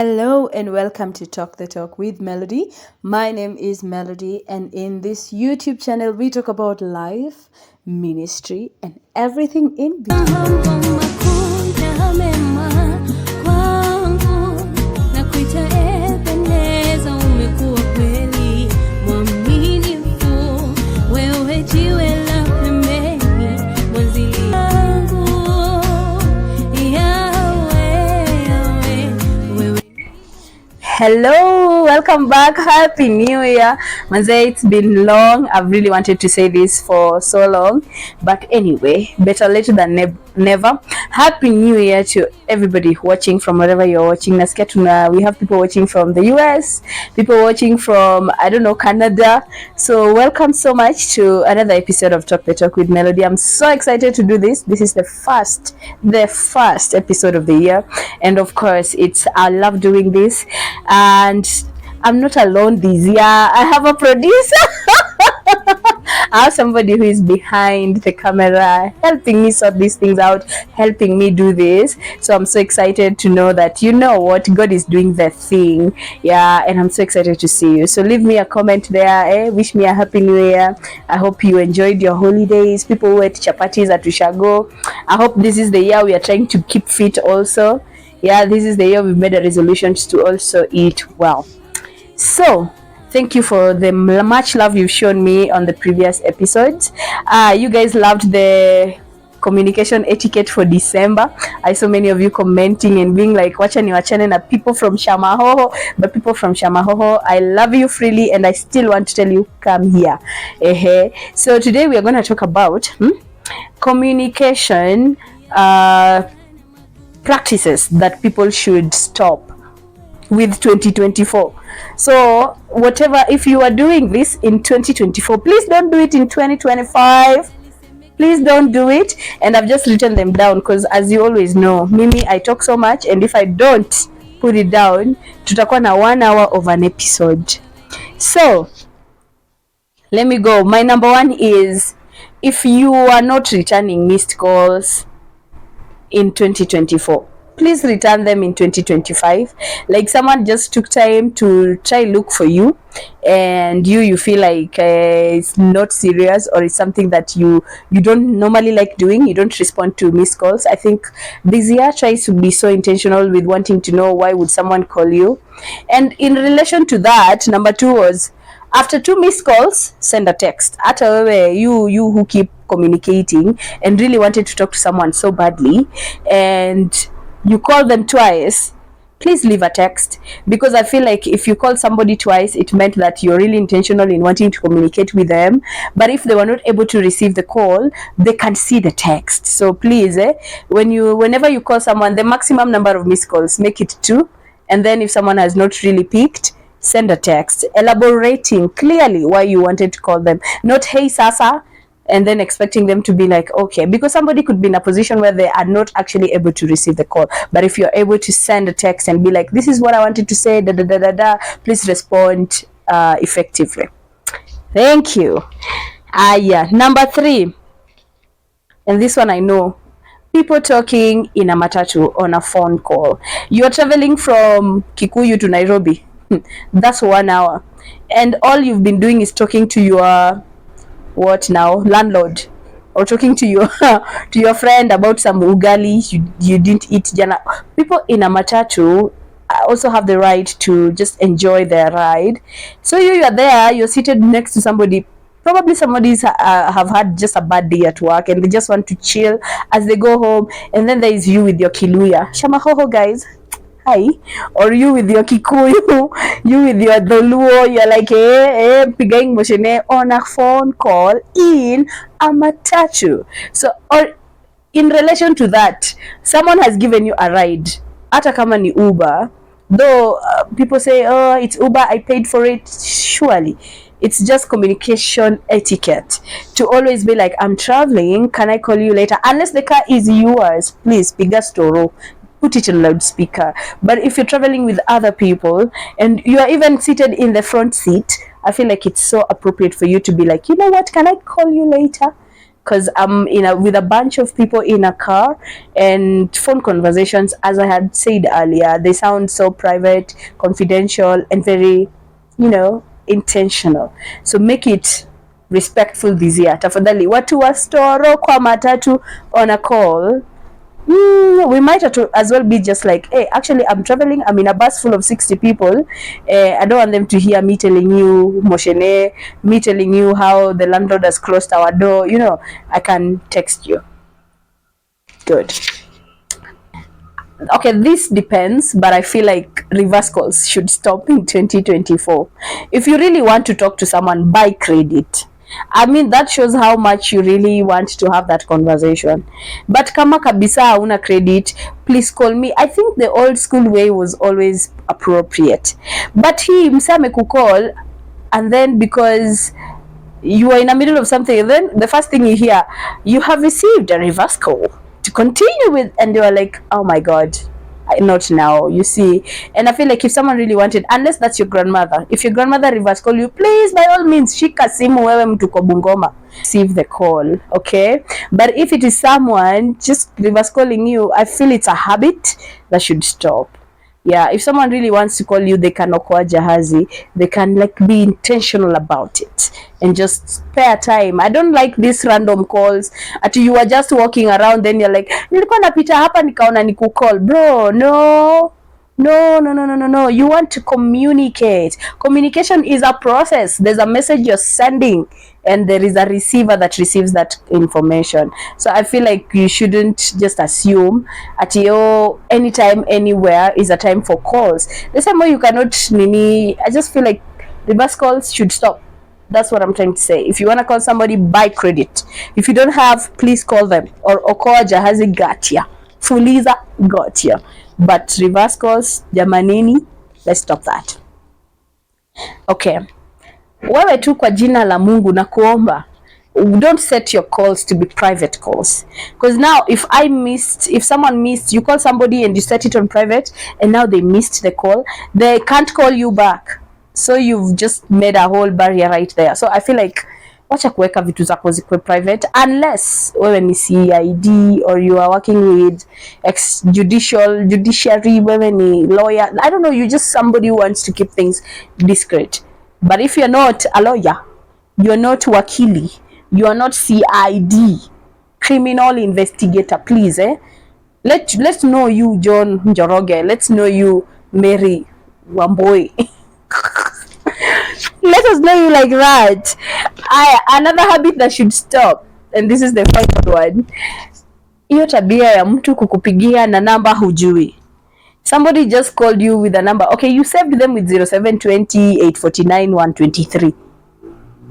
Hello and welcome to Talk the Talk with Melody. My name is Melody, and in this YouTube channel, we talk about life, ministry, and everything in between. Hello, welcome back. Happy New Year. Manze, it's been long. I've really wanted to say this for so long. But anyway, better late than never. Happy New Year to everybody watching from wherever you're watching. We have people watching from the US, people watching from, I don't know, Canada. So welcome so much to another episode of Talk the Talk with Melody. I'm so excited to do this. This is the first episode of the year. And of course, I love doing this. And I'm not alone this year. I have a producer. I have somebody who is behind the camera helping me sort these things out, helping me do this. So I'm so excited to know that what God is doing the thing. Yeah, and I'm so excited to see you. So leave me a comment there. Wish me a happy new year. I hope you enjoyed your holidays. People who ate chapatis at Ushago. I hope this is the year we are trying to keep fit also. Yeah, this is the year we've made a resolution to also eat well. So thank you for the much love you've shown me on the previous episodes. You guys loved the communication etiquette for December. I saw many of you commenting and being like, wachani na people from Shamahoho. But people from Shamahoho, I love you freely and I still want to tell you, come here. So today we are going to talk about communication practices that people should stop with 2024. So whatever, if you are doing this in 2024, please don't do it in 2025. Please don't do it. And I've just written them down because, as you always know, Mimi, I talk so much, and if I don't put it down, tutakuwa na 1 hour of an episode. So let me go. My number one is, if you are not returning missed calls in 2024, please return them in 2025. Like someone just took time to try look for you, and you feel like it's not serious, or it's something that you don't normally like doing. You don't respond to missed calls. I think this year tries to be so intentional with wanting to know why would someone call you. And in relation to that, number two was, after 2 missed calls, send a text. Hata wewe, you who keep communicating and really wanted to talk to someone so badly, and you call them twice, please leave a text. Because I feel like if you call somebody twice, it meant that you're really intentional in wanting to communicate with them. But if they were not able to receive the call, they can see the text. So please, whenever you call someone, the maximum number of missed calls, make it 2. And then if someone has not really picked, send a text elaborating clearly why you wanted to call them. Not, hey sasa, and then expecting them to be like, okay, because somebody could be in a position where they are not actually able to receive the call. But if you're able to send a text and be like, this is what I wanted to say, please respond effectively. Thank you. Number 3, and this one I know, people talking in a matatu on a phone call. You're traveling from Kikuyu to Nairobi. That's 1 hour, and all you've been doing is talking to your landlord, or talking to your friend about some ugali you didn't eat jana. People in a matatu also have the right to just enjoy their ride. So you are there, you're seated next to somebody. Probably somebody's have had just a bad day at work, and they just want to chill as they go home. And then there is you with your Kiluya, Shamahoho guys, hi, or you with your Kikuyu, you with your Dholuo, you're like, pigaing moshene on a phone call in a matatu. So, or in relation to that, someone has given you a ride, hata kama ni Uber, though people say, oh, it's Uber, I paid for it. Surely it's just communication etiquette to always be like, I'm traveling, can I call you later? Unless the car is yours, please, piga storo, put it in loudspeaker. But if you're traveling with other people and you are even seated in the front seat, I feel like it's so appropriate for you to be like, you know what, can I call you later? because I'm with a bunch of people in a car, and phone conversations, as I had said earlier, they sound so private, confidential, and very, intentional. So make it respectful this year. Tafadhali, watu wa storo kwa matatu on a call. We might as well be just like, hey, actually, I'm traveling. I'm in a bus full of 60 people. I don't want them to hear me telling you, Moshene, me telling you how the landlord has closed our door. I can text you. Good. Okay, this depends, but I feel like reverse calls should stop in 2024. If you really want to talk to someone, buy credit. I mean, that shows how much you really want to have that conversation. But kama kabisa hauna credit, please call me. I think the old school way was always appropriate. But he msa amekukall, and then because you are in the middle of something, then the first thing you hear, you have received a reverse call to continue with, and you are like, oh my god, not now, you see. And I feel like if someone really wanted, unless that's your grandmother, if your grandmother reverse call you, please by all means shika simu wewe mtu kwa Bungoma, receive the call, okay? But if it is someone just reverse calling you, I feel it's a habit that should stop. Yeah, if someone really wants to call you, they can okoa jahazi. They can be intentional about it and just spare time. I don't like these random calls. Ati you are just walking around, then you're like, nilikuwa napita hapa nikaona nikukall. Bro, no. No. You want to communicate. Communication is a process. There's a message you're sending, and there is a receiver that receives that information. So I feel like you shouldn't just assume at anytime, anywhere is a time for calls. The same way you cannot I just feel like reverse calls should stop. That's what I'm trying to say. If you want to call somebody, buy credit. If you don't have, please call them. Or okoa jahazi gatia. Fuliza gatia. But reverse calls, jamanini, let's stop that. Okay. Wewe tu kwa jina la Mungu na kuomba, don't set your calls to be private calls. Because now if someone missed, you call somebody and you set it on private, and now they missed the call, they can't call you back. So you've just made a whole barrier right there. So I feel like wacha kuweka vitu zako zikuwe private, unless wewe ni CID or you are working with judiciary, wewe ni lawyer. I don't know, you're just somebody who wants to keep things discreet. But if you're not a lawyer, you're not wakili, you are not CID, criminal investigator, please, let's know you, John Njoroge. Let's know you, Mary Wamboi. Let us know you like that. Another habit that should stop, and this is the final one. Hiyo tabia ya mtu kukupigia na namba hujui. Somebody just called you with a number. Okay, you saved them with 0720 849 123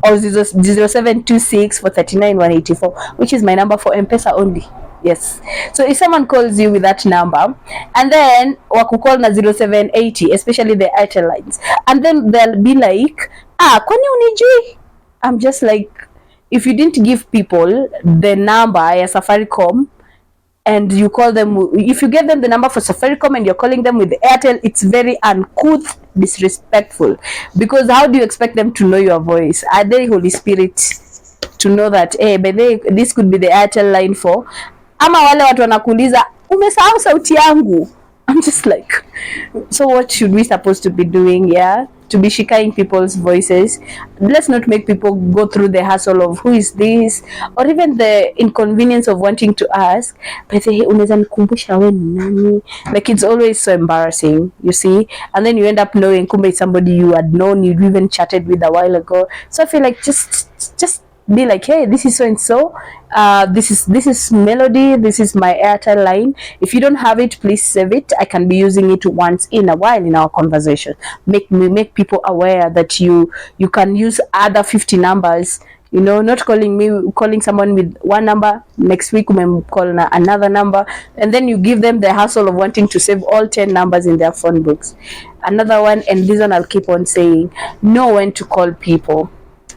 or 0726 439 184, which is my number for M-Pesa only. Yes. So if someone calls you with that number, and then wakukall na 0780, especially the Airtel lines, and then they'll be like, kwani unijui? I'm just like, if you didn't give people the number ya Safaricom, and you call them, if you give them the number for Safaricom and you're calling them with Airtel, it's very uncouth, disrespectful. Because how do you expect them to know your voice? Are they Holy Spirit to know that, but this could be the Airtel line for? Ama wale watu wanakuuliza, umesahau sauti yangu? I'm just like, so what should we supposed to be doing? Yeah, to be shikaing people's voices. Let's not make people go through the hassle of who is this, or even the inconvenience of wanting to ask, but unaweza nikumbusha wewe ni nani? Like, it's always so embarrassing, you see, and then you end up knowing kumbe it's somebody you had known, you even chatted with a while ago. So I feel like just be like, hey, this is so and so, this is Melody, this is my Airtel line. If you don't have it, please save it. I can be using it once in a while in our conversation. Make people aware that you can use other 50 numbers, not calling someone with one number, next week call another number, and then you give them the hassle of wanting to save all 10 numbers in their phone books. Another one, and this one I'll keep on saying, know when to call people.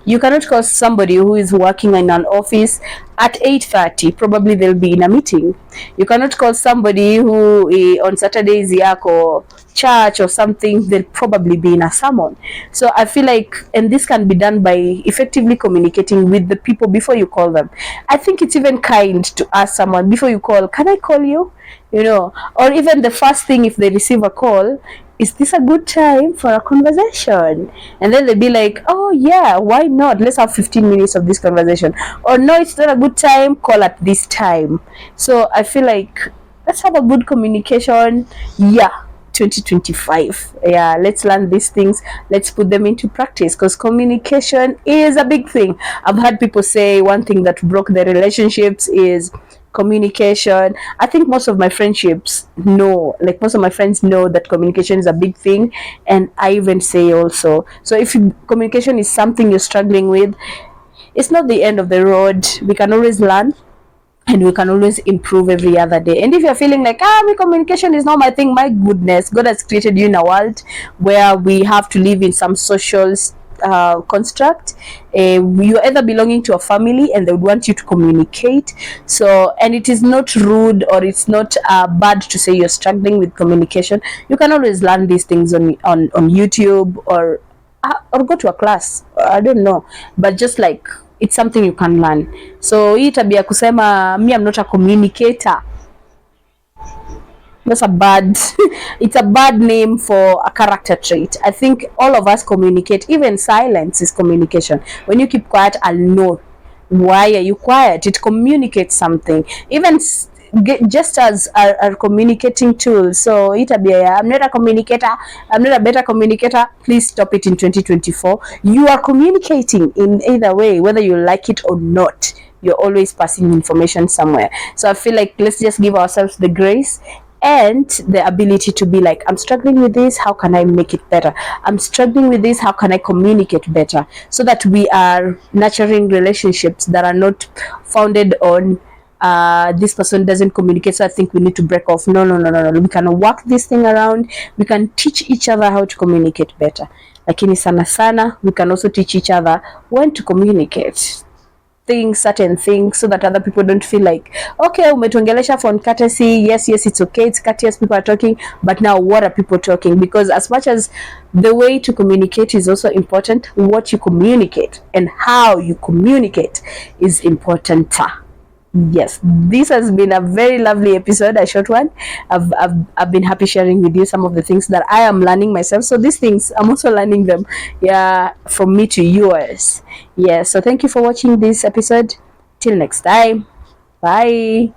You cannot call somebody who is working in an office at 8:30, probably they'll be in a meeting. You cannot call somebody who on Saturdays yako church or something, they'll probably be in a sermon. So I feel like, and this can be done by effectively communicating with the people before you call them. I think it's even kind to ask someone before you call, can I call you? You know, or even the first thing, if they receive a call, is this a good time for a conversation? And then they'll be like, oh yeah, why not, let's have 15 minutes of this conversation. Or no, it's not a good time, call at this time. So I feel like, let's have a good communication. Yeah, 2025, yeah, let's learn these things, let's put them into practice, because communication is a big thing. I've had people say one thing that broke their relationships is communication. I think most of my friendships know, like most of my friends know that communication is a big thing, and I even say also. So if communication is something you're struggling with, it's not the end of the road. We can always learn, and we can always improve every other day. And if you're feeling like, my communication is not my thing, my goodness, God has created you in a world where we have to live in some social construct. You're either belonging to a family and they would want you to communicate. So, and it is not rude, or it's not bad to say you're struggling with communication. You can always learn these things on YouTube, or go to a class. I don't know, but just like, it's something you can learn. So hii tabia kusema me I'm not a communicator, that's a bad it's a bad name for a character trait. I think all of us communicate. Even silence is communication. When you keep quiet, I'll know why are you quiet. It communicates something. Even just as are communicating tools. So itabia, I'm not a communicator, I'm not a better communicator. Please stop it in 2024. You are communicating in either way, whether you like it or not. You're always passing information somewhere. So I feel like, let's just give ourselves the grace and the ability to be like, I'm struggling with this, how can I make it better? I'm struggling with this, how can I communicate better? So that we are nurturing relationships that are not founded on this person doesn't communicate, so I think we need to break off. No. We can work this thing around. We can teach each other how to communicate better. Lakini sana sana, we can also teach each other when to communicate certain things, so that other people don't feel like, okay, umetuongelesha for courtesy, yes, it's okay, it's courteous, people are talking, but now what are people talking? Because as much as the way to communicate is also important, what you communicate and how you communicate is important. Yes, this has been a very lovely episode, a short one. I've been happy sharing with you some of the things that I am learning myself. So these things, I'm also learning them, yeah, from me to yours. Yeah, so thank you for watching this episode. Till next time, bye.